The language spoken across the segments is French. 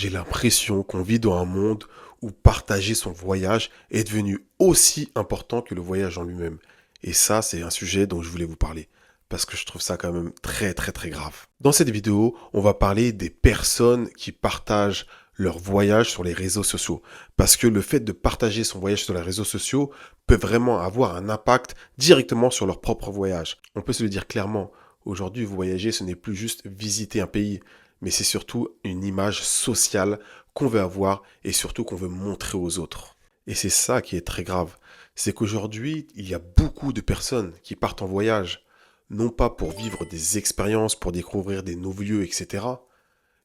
J'ai l'impression qu'on vit dans un monde où partager son voyage est devenu aussi important que le voyage en lui-même. Et ça, c'est un sujet dont je voulais vous parler, parce que je trouve ça quand même très très très grave. Dans cette vidéo, on va parler des personnes qui partagent leur voyage sur les réseaux sociaux. Parce que le fait de partager son voyage sur les réseaux sociaux peut vraiment avoir un impact directement sur leur propre voyage. On peut se le dire clairement, aujourd'hui, voyager, ce n'est plus juste visiter un pays, mais c'est surtout une image sociale qu'on veut avoir et surtout qu'on veut montrer aux autres. Et c'est ça qui est très grave. C'est qu'aujourd'hui, il y a beaucoup de personnes qui partent en voyage, non pas pour vivre des expériences, pour découvrir des nouveaux lieux, etc.,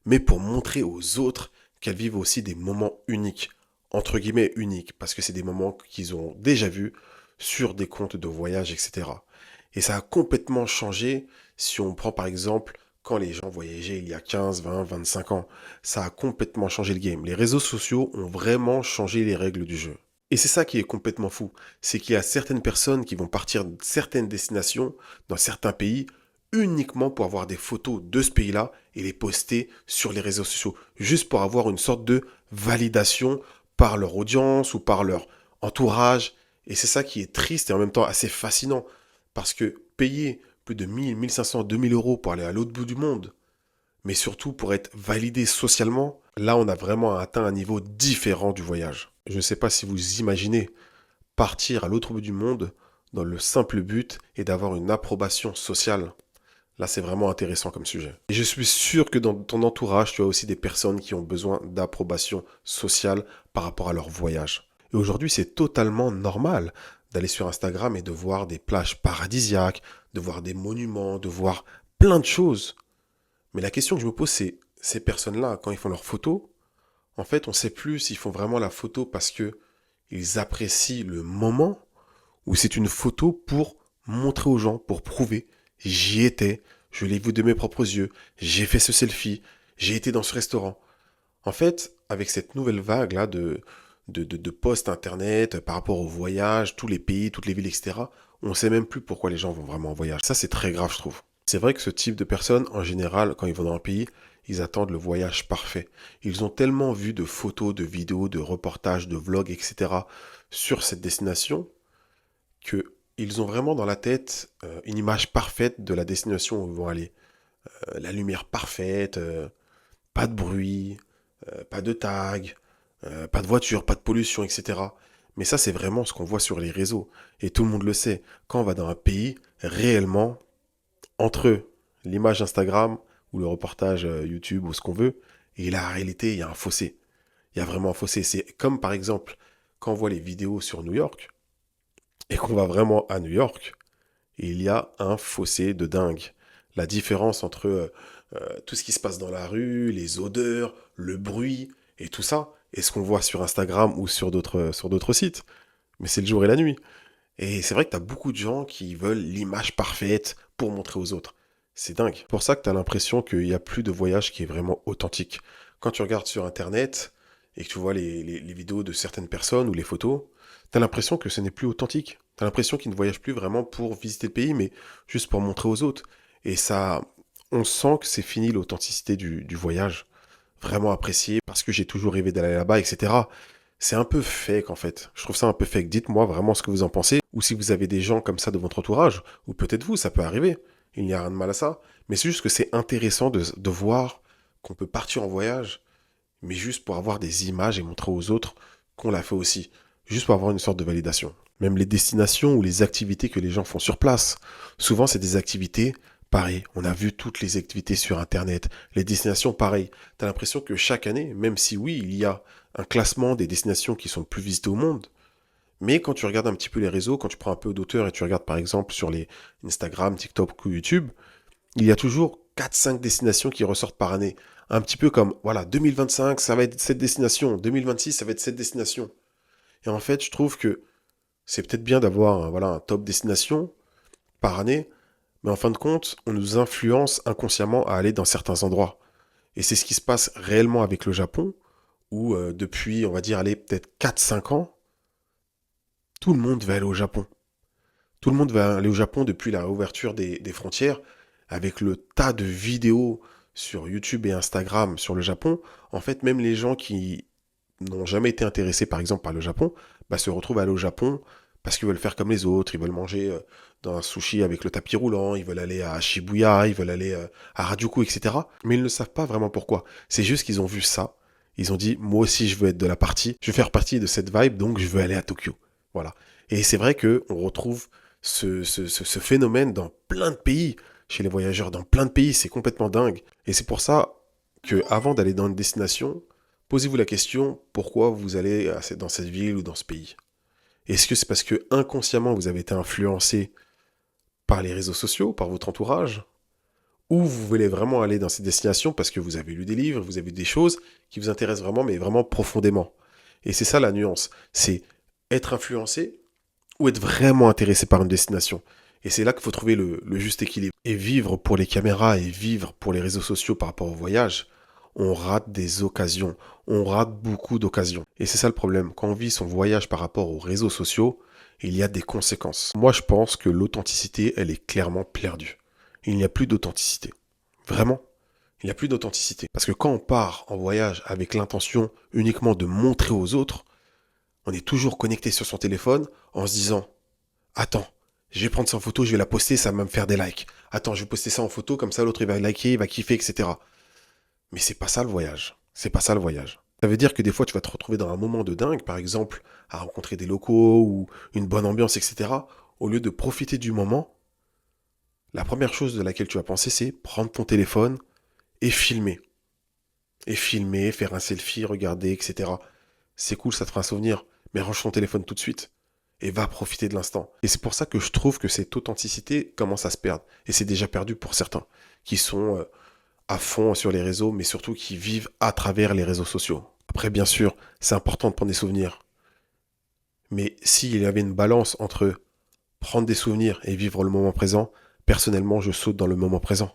mais pour montrer aux autres qu'elles vivent aussi des moments uniques, entre guillemets uniques, parce que c'est des moments qu'ils ont déjà vus sur des comptes de voyage, etc. Et ça a complètement changé si on prend par exemple quand les gens voyageaient il y a 15, 20, 25 ans. Ça a complètement changé le game. Les réseaux sociaux ont vraiment changé les règles du jeu. Et c'est ça qui est complètement fou, c'est qu'il y a certaines personnes qui vont partir de certaines destinations, dans certains pays, uniquement pour avoir des photos de ce pays-là et les poster sur les réseaux sociaux, juste pour avoir une sorte de validation par leur audience ou par leur entourage. Et c'est ça qui est triste et en même temps assez fascinant, parce que payer plus de 1000, 1500, 2000 euros pour aller à l'autre bout du monde, mais surtout pour être validé socialement, là on a vraiment atteint un niveau différent du voyage. Je ne sais pas si vous imaginez partir à l'autre bout du monde dans le simple but et d'avoir une approbation sociale. Là, c'est vraiment intéressant comme sujet. Et je suis sûr que dans ton entourage, tu as aussi des personnes qui ont besoin d'approbation sociale par rapport à leur voyage. Et aujourd'hui, c'est totalement normal d'aller sur Instagram et de voir des plages paradisiaques, de voir des monuments, de voir plein de choses. Mais la question que je me pose, c'est ces personnes-là, quand ils font leurs photos, en fait, on ne sait plus s'ils font vraiment la photo parce que ils apprécient le moment ou c'est une photo pour montrer aux gens, pour prouver, j'y étais, je l'ai vu de mes propres yeux, j'ai fait ce selfie, j'ai été dans ce restaurant. En fait, avec cette nouvelle vague-là de posts internet par rapport au voyage, tous les pays, toutes les villes, etc., on ne sait même plus pourquoi les gens vont vraiment en voyage. Ça, c'est très grave, je trouve. C'est vrai que ce type de personnes, en général, quand ils vont dans un pays, ils attendent le voyage parfait. Ils ont tellement vu de photos, de vidéos, de reportages, de vlogs, etc. sur cette destination que ils ont vraiment dans la tête une image parfaite de la destination où ils vont aller. La lumière parfaite, pas de bruit, pas de tag, pas de voiture, pas de pollution, etc. Mais ça, c'est vraiment ce qu'on voit sur les réseaux. Et tout le monde le sait. Quand on va dans un pays, réellement, entre l'image Instagram ou le reportage YouTube ou ce qu'on veut, et la réalité, il y a un fossé. Il y a vraiment un fossé. C'est comme par exemple, quand on voit les vidéos sur New York, et qu'on va vraiment à New York, il y a un fossé de dingue. La différence entre tout ce qui se passe dans la rue, les odeurs, le bruit et tout ça, et ce qu'on voit sur Instagram ou sur d'autres sites. Mais c'est le jour et la nuit. Et c'est vrai que tu as beaucoup de gens qui veulent l'image parfaite pour montrer aux autres. C'est dingue. C'est pour ça que tu as l'impression qu'il n'y a plus de voyage qui est vraiment authentique. Quand tu regardes sur Internet et que tu vois les vidéos de certaines personnes ou les photos, tu as l'impression que ce n'est plus authentique. Tu as l'impression qu'ils ne voyagent plus vraiment pour visiter le pays, mais juste pour montrer aux autres. Et ça, on sent que c'est fini l'authenticité du voyage. Vraiment apprécié parce que j'ai toujours rêvé d'aller là-bas, etc. C'est un peu fake en fait. Je trouve ça un peu fake. Dites-moi vraiment ce que vous en pensez. Ou si vous avez des gens comme ça de votre entourage. Ou peut-être vous, ça peut arriver. Il n'y a rien de mal à ça. Mais c'est juste que c'est intéressant de voir qu'on peut partir en voyage, mais juste pour avoir des images et montrer aux autres qu'on l'a fait aussi. Juste pour avoir une sorte de validation. Même les destinations ou les activités que les gens font sur place. Souvent, c'est des activités, pareil, on a vu toutes les activités sur Internet. Les destinations, pareil. T'as l'impression que chaque année, même si oui, il y a un classement des destinations qui sont le plus visitées au monde, mais quand tu regardes un petit peu les réseaux, quand tu prends un peu d'auteur et tu regardes par exemple sur les Instagram, TikTok ou YouTube, il y a toujours quatre cinq destinations qui ressortent par année. Un petit peu comme, voilà, 2025, ça va être cette destination, 2026, ça va être cette destination. Et en fait, je trouve que c'est peut-être bien d'avoir voilà, un top destination par année, mais en fin de compte, on nous influence inconsciemment à aller dans certains endroits. Et c'est ce qui se passe réellement avec le Japon, où depuis, on va dire, allez, peut-être 4 5 ans, tout le monde va aller au Japon. Tout le monde va aller au Japon depuis la réouverture des frontières, avec le tas de vidéos sur YouTube et Instagram sur le Japon, en fait, même les gens qui n'ont jamais été intéressés, par exemple, par le Japon, bah, se retrouvent à aller au Japon parce qu'ils veulent faire comme les autres, ils veulent manger dans un sushi avec le tapis roulant, ils veulent aller à Shibuya, ils veulent aller à Harajuku, etc. Mais ils ne savent pas vraiment pourquoi. C'est juste qu'ils ont vu ça, ils ont dit, moi aussi je veux être de la partie, je veux faire partie de cette vibe, donc je veux aller à Tokyo. Voilà. Et c'est vrai que on retrouve ce phénomène dans plein de pays, chez les voyageurs, dans plein de pays, c'est complètement dingue. Et c'est pour ça que avant d'aller dans une destination, posez-vous la question, pourquoi vous allez dans cette ville ou dans ce pays? Est-ce que c'est parce que inconsciemment vous avez été influencé par les réseaux sociaux, par votre entourage? Ou vous voulez vraiment aller dans cette destination parce que vous avez lu des livres, vous avez vu des choses qui vous intéressent vraiment, mais vraiment profondément? Et c'est ça la nuance. C'est être influencé ou être vraiment intéressé par une destination. Et c'est là qu'il faut trouver le juste équilibre. Et vivre pour les caméras et vivre pour les réseaux sociaux par rapport au voyage, on rate des occasions. On rate beaucoup d'occasions. Et c'est ça le problème. Quand on vit son voyage par rapport aux réseaux sociaux, il y a des conséquences. Moi, je pense que l'authenticité, elle est clairement perdue. Il n'y a plus d'authenticité. Vraiment, il n'y a plus d'authenticité. Parce que quand on part en voyage avec l'intention uniquement de montrer aux autres, on est toujours connecté sur son téléphone en se disant, attends, je vais prendre ça en photo, je vais la poster, ça va me faire des likes. Attends, je vais poster ça en photo, comme ça l'autre il va liker, il va kiffer, etc. Mais c'est pas ça le voyage. C'est pas ça le voyage. Ça veut dire que des fois tu vas te retrouver dans un moment de dingue, par exemple, à rencontrer des locaux ou une bonne ambiance, etc. Au lieu de profiter du moment, la première chose de laquelle tu vas penser, c'est prendre ton téléphone et filmer. Et filmer, faire un selfie, regarder, etc. C'est cool, ça te fera un souvenir, mais range ton téléphone tout de suite et va profiter de l'instant. Et c'est pour ça que je trouve que cette authenticité commence à se perdre. Et c'est déjà perdu pour certains, qui sont à fond sur les réseaux, mais surtout qui vivent à travers les réseaux sociaux. Après, bien sûr, c'est important de prendre des souvenirs. Mais s'il y avait une balance entre prendre des souvenirs et vivre le moment présent, personnellement, je saute dans le moment présent.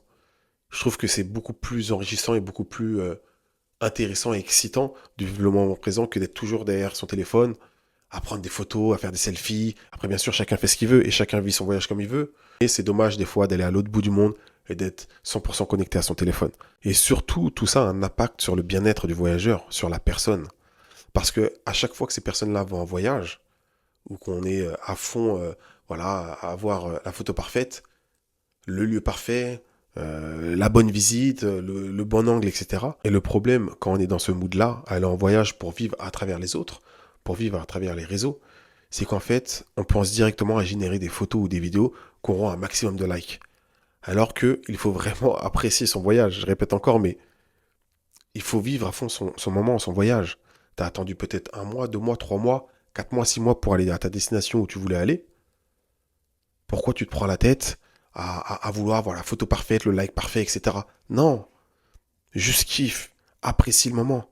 Je trouve que c'est beaucoup plus enrichissant et beaucoup plus intéressant et excitant de vivre le moment présent que d'être toujours derrière son téléphone, à prendre des photos, à faire des selfies. Après, bien sûr, chacun fait ce qu'il veut et chacun vit son voyage comme il veut. Et c'est dommage des fois d'aller à l'autre bout du monde et d'être 100% connecté à son téléphone. Et surtout, tout ça a un impact sur le bien-être du voyageur, sur la personne. Parce que à chaque fois que ces personnes-là vont en voyage, ou qu'on est à fond, voilà, à avoir la photo parfaite, le lieu parfait, la bonne visite, le bon angle, etc. Et le problème, quand on est dans ce mood-là, aller en voyage pour vivre à travers les autres, pour vivre à travers les réseaux, c'est qu'en fait, on pense directement à générer des photos ou des vidéos qui auront un maximum de likes. Alors que il faut vraiment apprécier son voyage. Je répète encore, mais il faut vivre à fond son moment, son voyage. T'as attendu peut-être 1 mois, 2 mois, 3 mois, 4 mois, 6 mois pour aller à ta destination où tu voulais aller. Pourquoi tu te prends la tête à vouloir avoir la photo parfaite, le like parfait, etc. Non, juste kiffe, apprécie le moment,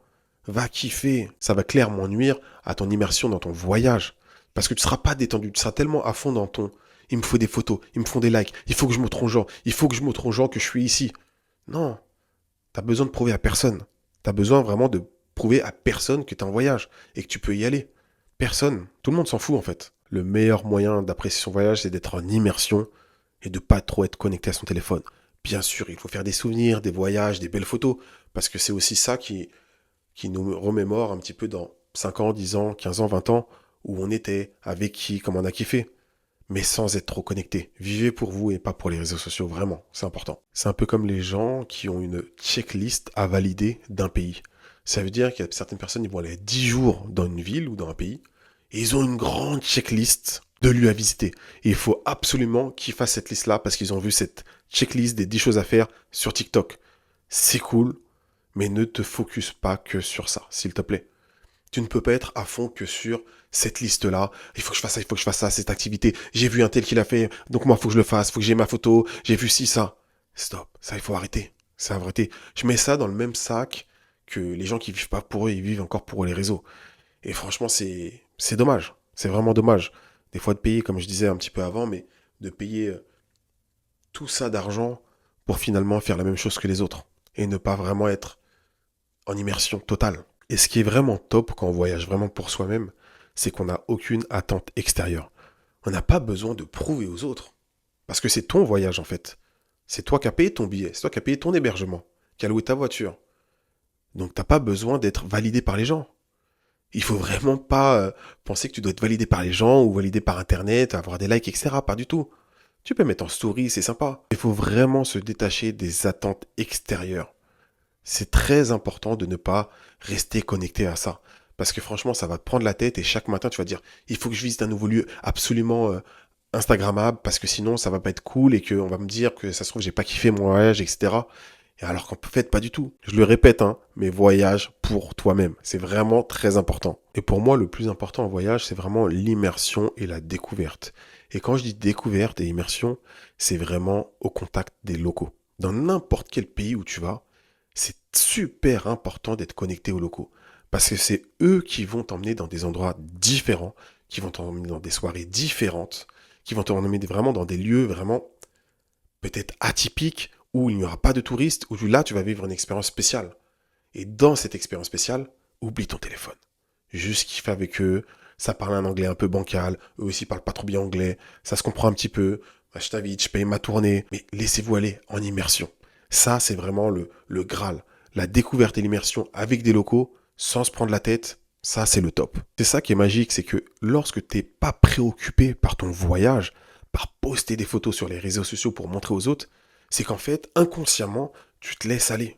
va kiffer. Ça va clairement nuire à ton immersion dans ton voyage. Parce que tu ne seras pas détendu, tu seras tellement à fond dans ton il me faut des photos, il me faut des likes, il faut que je montre aux gens, il faut que je montre aux gens que je suis ici. Non, t'as besoin de prouver à personne. T'as besoin vraiment de prouver à personne que t'es en voyage et que tu peux y aller. Personne. Tout le monde s'en fout en fait. Le meilleur moyen d'apprécier son voyage, c'est d'être en immersion et de pas trop être connecté à son téléphone. Bien sûr, il faut faire des souvenirs, des voyages, des belles photos, parce que c'est aussi ça qui nous remémore un petit peu dans 5 ans, 10 ans, 15 ans, 20 ans, où on était, avec qui, comment on a kiffé. Mais sans être trop connecté. Vivez pour vous et pas pour les réseaux sociaux, vraiment, c'est important. C'est un peu comme les gens qui ont une checklist à valider d'un pays. Ça veut dire qu'il y a certaines personnes, ils vont aller 10 jours dans une ville ou dans un pays, et ils ont une grande checklist de lieux à visiter. Et il faut absolument qu'ils fassent cette liste-là parce qu'ils ont vu cette checklist des 10 choses à faire sur TikTok. C'est cool, mais ne te focus pas que sur ça, s'il te plaît. Tu ne peux pas être à fond que sur cette liste-là. Il faut que je fasse ça, il faut que je fasse ça, cette activité. J'ai vu un tel qui l'a fait, donc moi, il faut que je le fasse, il faut que j'ai ma photo, j'ai vu ci, ça. Stop, ça, il faut arrêter. C'est arrêter. Je mets ça dans le même sac que les gens qui vivent pas pour eux, ils vivent encore pour les réseaux. Et franchement, c'est dommage. C'est vraiment dommage. Des fois de payer, comme je disais un petit peu avant, mais de payer tout ça d'argent pour finalement faire la même chose que les autres. Et ne pas vraiment être en immersion totale. Et ce qui est vraiment top quand on voyage vraiment pour soi-même, c'est qu'on n'a aucune attente extérieure. On n'a pas besoin de prouver aux autres. Parce que c'est ton voyage en fait. C'est toi qui as payé ton billet, c'est toi qui as payé ton hébergement. qui a loué ta voiture. Donc t'as pas besoin d'être validé par les gens. Il faut vraiment pas penser que tu dois être validé par les gens ou validé par Internet, avoir des likes, etc. Pas du tout. Tu peux mettre en story, c'est sympa. Il faut vraiment se détacher des attentes extérieures. C'est très important de ne pas rester connecté à ça. Parce que franchement, ça va te prendre la tête et chaque matin, tu vas dire, il faut que je visite un nouveau lieu absolument Instagrammable parce que sinon, ça va pas être cool et qu'on va me dire que ça se trouve, j'ai pas kiffé mon voyage, etc. Et alors qu'en fait, pas du tout. Je le répète, hein, mais voyage pour toi-même. C'est vraiment très important. Et pour moi, le plus important en voyage, c'est vraiment l'immersion et la découverte. Et quand je dis découverte et immersion, c'est vraiment au contact des locaux. Dans n'importe quel pays où tu vas, c'est super important d'être connecté aux locaux. Parce que c'est eux qui vont t'emmener dans des endroits différents, qui vont t'emmener dans des soirées différentes, qui vont t'emmener vraiment dans des lieux vraiment peut-être atypiques, où il n'y aura pas de touristes, où là tu vas vivre une expérience spéciale. Et dans cette expérience spéciale, oublie ton téléphone. Juste kiffe avec eux, ça parle un anglais un peu bancal, eux aussi parlent pas trop bien anglais, ça se comprend un petit peu, je t'invite, je paye ma tournée, mais laissez-vous aller en immersion. Ça, c'est vraiment le Graal. La découverte et l'immersion avec des locaux, sans se prendre la tête, ça, c'est le top. C'est ça qui est magique, c'est que lorsque t'es pas préoccupé par ton voyage, par poster des photos sur les réseaux sociaux pour montrer aux autres, c'est qu'en fait, inconsciemment, tu te laisses aller.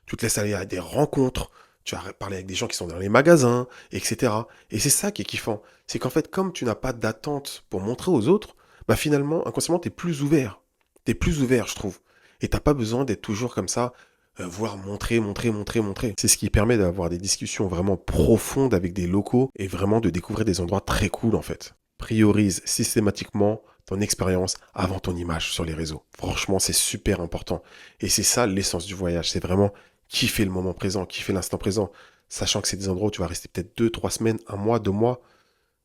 Tu te laisses aller à des rencontres, tu vas parler avec des gens qui sont dans les magasins, etc. Et c'est ça qui est kiffant. C'est qu'en fait, comme tu n'as pas d'attente pour montrer aux autres, bah finalement, inconsciemment, t'es plus ouvert. T'es plus ouvert, je trouve. Et t'as pas besoin d'être toujours comme ça, vouloir montrer, montrer, montrer, montrer. C'est ce qui permet d'avoir des discussions vraiment profondes avec des locaux et vraiment de découvrir des endroits très cool, en fait. Priorise systématiquement ton expérience avant ton image sur les réseaux. Franchement, c'est super important. Et c'est ça l'essence du voyage. C'est vraiment kiffer le moment présent, kiffer l'instant présent. Sachant que c'est des endroits où tu vas rester peut-être 2, 3 semaines, un mois, 2 mois.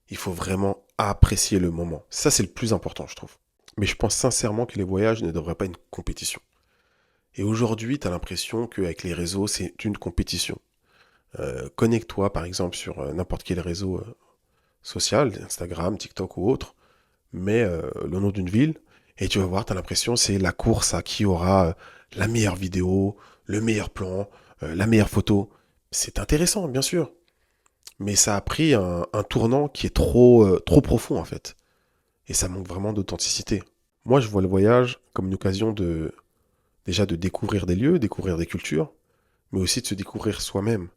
Il faut vraiment apprécier le moment. Ça, c'est le plus important, je trouve. Mais je pense sincèrement que les voyages ne devraient pas être une compétition. Et aujourd'hui, tu as l'impression qu'avec les réseaux, c'est une compétition. Connecte-toi, par exemple, sur n'importe quel réseau social, Instagram, TikTok ou autre, mets le nom d'une ville, et tu vas voir, tu as l'impression c'est la course à qui aura la meilleure vidéo, le meilleur plan, la meilleure photo. C'est intéressant, bien sûr, mais ça a pris un tournant qui est trop profond, en fait. Et ça manque vraiment d'authenticité. Moi, je vois le voyage comme une occasion déjà de découvrir des lieux, découvrir des cultures, mais aussi de se découvrir soi-même.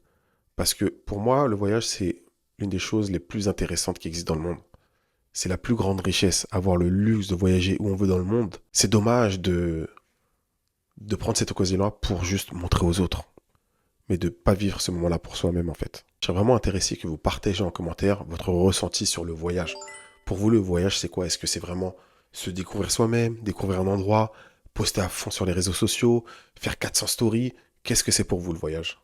Parce que pour moi, le voyage, c'est l'une des choses les plus intéressantes qui existent dans le monde. C'est la plus grande richesse, avoir le luxe de voyager où on veut dans le monde. C'est dommage de prendre cette occasion-là pour juste montrer aux autres, mais de pas vivre ce moment-là pour soi-même en fait. Je serais vraiment intéressé que vous partagez en commentaire votre ressenti sur le voyage. Pour vous, le voyage, c'est quoi? Est-ce que c'est vraiment se découvrir soi-même, découvrir un endroit, poster à fond sur les réseaux sociaux, faire 400 stories? Qu'est-ce que c'est pour vous le voyage?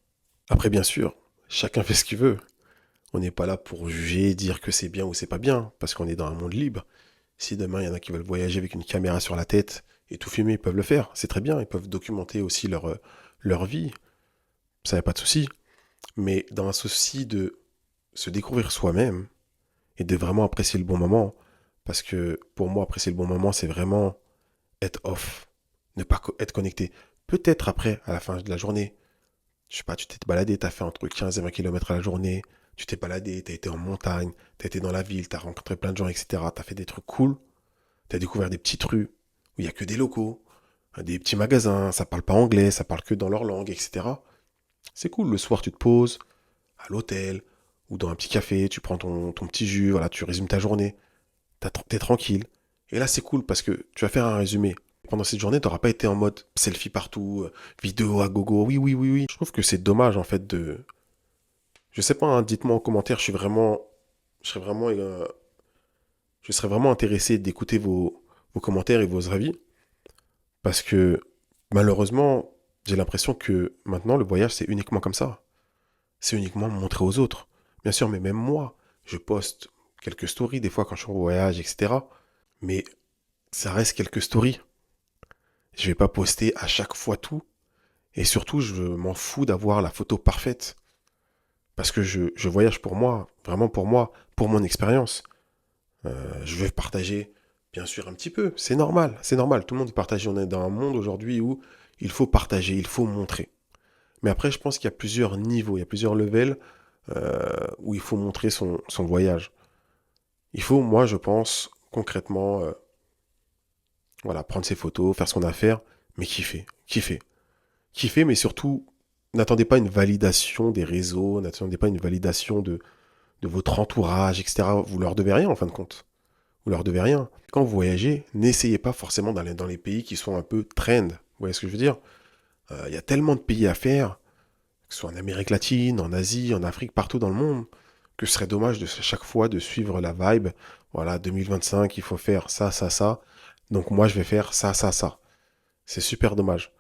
Après, bien sûr, chacun fait ce qu'il veut. On n'est pas là pour juger, dire que c'est bien ou c'est pas bien, parce qu'on est dans un monde libre. Si demain il y en a qui veulent voyager avec une caméra sur la tête et tout filmer, ils peuvent le faire. C'est très bien, ils peuvent documenter aussi leur vie. Ça n'y a pas de souci. Mais dans un souci de se découvrir soi-même et de vraiment apprécier le bon moment, parce que pour moi, apprécier le bon moment, c'est vraiment être off, ne pas être connecté. Peut-être après, à la fin de la journée, je sais pas, tu t'es baladé, tu as fait entre 15 et 20 km à la journée, tu t'es baladé, tu as été en montagne, tu as été dans la ville, tu as rencontré plein de gens, etc. Tu as fait des trucs cool, tu as découvert des petites rues où il n'y a que des locaux, des petits magasins, ça parle pas anglais, ça parle que dans leur langue, etc. C'est cool, le soir tu te poses à l'hôtel ou dans un petit café, tu prends ton petit jus, voilà, tu résumes ta journée, t'es tranquille. Et là c'est cool parce que tu vas faire un résumé. Pendant cette journée, tu n'auras pas été en mode selfie partout, vidéo à gogo, oui, oui, oui, oui. Je trouve que c'est dommage en fait de... Je sais pas, hein, dites-moi en commentaire, je serais vraiment, je serais vraiment intéressé d'écouter vos commentaires et vos avis. Parce que malheureusement, j'ai l'impression que maintenant, le voyage, c'est uniquement comme ça. C'est uniquement montrer aux autres. Bien sûr, mais même moi, je poste quelques stories des fois quand je suis en voyage, etc. Mais ça reste quelques stories. Je vais pas poster à chaque fois tout. Et surtout, je m'en fous d'avoir la photo parfaite. Parce que je voyage pour moi, vraiment pour moi, pour mon expérience. Je vais partager, bien sûr, un petit peu. C'est normal, c'est normal. Tout le monde partage. On est dans un monde aujourd'hui où il faut partager, il faut montrer. Mais après, je pense qu'il y a plusieurs niveaux, il y a plusieurs levels où il faut montrer son voyage. Il faut, moi, je pense, concrètement, voilà, prendre ses photos, faire ce qu'on a à faire, mais kiffer, kiffer. Kiffer, mais surtout, n'attendez pas une validation des réseaux, n'attendez pas une validation de votre entourage, etc. Vous leur devez rien, en fin de compte. Vous leur devez rien. Quand vous voyagez, n'essayez pas forcément d'aller dans les pays qui sont un peu trend. Vous voyez ce que je veux dire? Il y a tellement de pays à faire, que ce soit en Amérique latine, en Asie, en Afrique, partout dans le monde, que ce serait dommage de chaque fois de suivre la vibe. Voilà, 2025, il faut faire ça, ça, ça. Donc moi, je vais faire ça, ça, ça. C'est super dommage.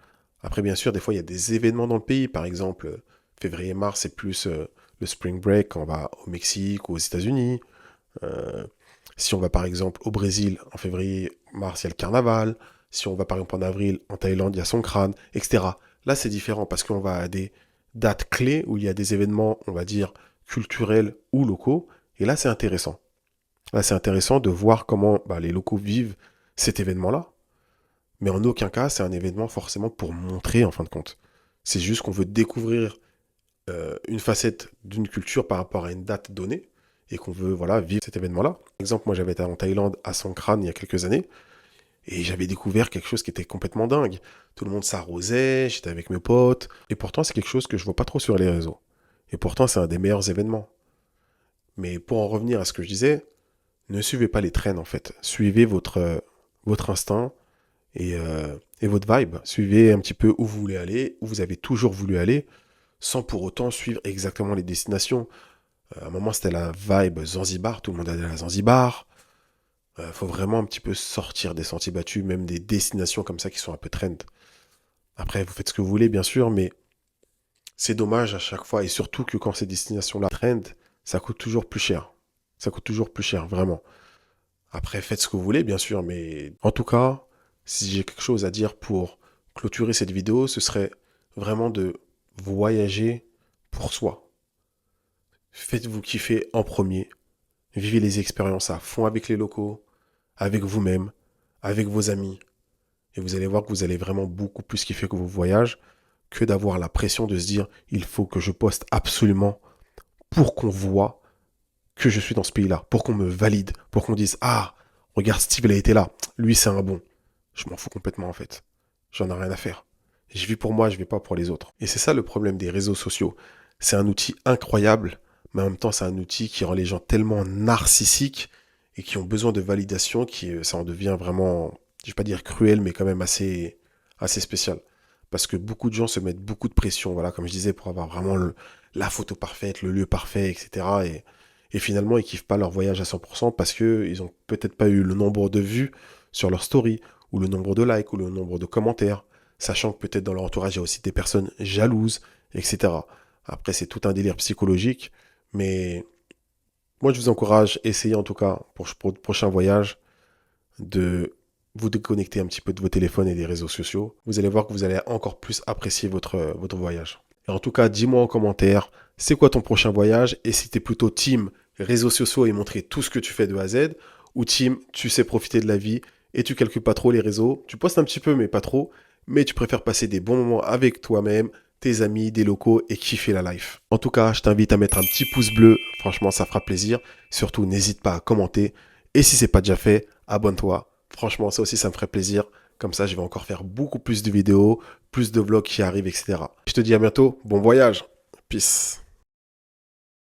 Après, bien sûr, des fois, il y a des événements dans le pays. Par exemple, février-mars, c'est plus le spring break quand on va au Mexique ou aux États-Unis. Euh, Si on va par exemple au Brésil, en février-mars, il y a le carnaval. Si on va par exemple en avril, en Thaïlande, il y a Songkran, etc. Là, c'est différent parce qu'on va à des dates clés où il y a des événements, on va dire, culturels ou locaux. Et là, c'est intéressant. Là, c'est intéressant de voir comment les locaux vivent cet événement-là. Mais en aucun cas, c'est un événement forcément pour montrer, en fin de compte. C'est juste qu'on veut découvrir une facette d'une culture par rapport à une date donnée et qu'on veut voilà vivre cet événement-là. Par exemple, moi j'avais été en Thaïlande à Songkran il y a quelques années et j'avais découvert quelque chose qui était complètement dingue. Tout le monde s'arrosait, j'étais avec mes potes et pourtant c'est quelque chose que je vois pas trop sur les réseaux. Et pourtant c'est un des meilleurs événements. Mais pour en revenir à ce que je disais, ne suivez pas les trends en fait. Suivez votre instinct et votre vibe. Suivez un petit peu où vous voulez aller, où vous avez toujours voulu aller, sans pour autant suivre exactement les destinations. À un moment, c'était la vibe Zanzibar, tout le monde allait à Zanzibar. Faut vraiment un petit peu sortir des sentiers battus, même des destinations comme ça qui sont un peu trend. Après, vous faites ce que vous voulez, bien sûr, mais c'est dommage à chaque fois, et surtout que quand ces destinations-là trend, ça coûte toujours plus cher. Ça coûte toujours plus cher, vraiment. Après, faites ce que vous voulez, bien sûr, mais en tout cas, si j'ai quelque chose à dire pour clôturer cette vidéo, ce serait vraiment de voyager pour soi. Faites-vous kiffer en premier. Vivez les expériences à fond avec les locaux, avec vous-même, avec vos amis. Et vous allez voir que vous allez vraiment beaucoup plus kiffer que vos voyages que d'avoir la pression de se dire il faut que je poste absolument pour qu'on voit que je suis dans ce pays-là, pour qu'on me valide, pour qu'on dise ah, regarde Steve, il a été là, lui c'est un bon. Je m'en fous complètement en fait. J'en ai rien à faire. Je vis pour moi, je vis pas pour les autres. Et c'est ça le problème des réseaux sociaux. C'est un outil incroyable, mais en même temps c'est un outil qui rend les gens tellement narcissiques et qui ont besoin de validation ça en devient vraiment, je vais pas dire cruel, mais quand même assez spécial. Parce que beaucoup de gens se mettent beaucoup de pression, voilà, comme je disais, pour avoir vraiment la photo parfaite, le lieu parfait, etc. Et finalement, ils kiffent pas leur voyage à 100% parce que ils ont peut-être pas eu le nombre de vues sur leur story, ou le nombre de likes, ou le nombre de commentaires, sachant que peut-être dans leur entourage, il y a aussi des personnes jalouses, etc. Après, c'est tout un délire psychologique, mais moi, je vous encourage, essayez en tout cas, pour le prochain voyage, de vous déconnecter un petit peu de vos téléphones et des réseaux sociaux. Vous allez voir que vous allez encore plus apprécier votre voyage. Et en tout cas, dis-moi en commentaire, c'est quoi ton prochain voyage et si t'es plutôt team réseaux sociaux et montrer tout ce que tu fais de A à Z, ou team tu sais profiter de la vie et tu calcules pas trop les réseaux, tu postes un petit peu mais pas trop, mais tu préfères passer des bons moments avec toi-même, tes amis, des locaux et kiffer la life. En tout cas, je t'invite à mettre un petit pouce bleu, franchement ça fera plaisir. Surtout, n'hésite pas à commenter et si c'est pas déjà fait, abonne-toi. Franchement, ça aussi ça me ferait plaisir. Comme ça, je vais encore faire beaucoup plus de vidéos, plus de vlogs qui arrivent, etc. Je te dis à bientôt, bon voyage, peace.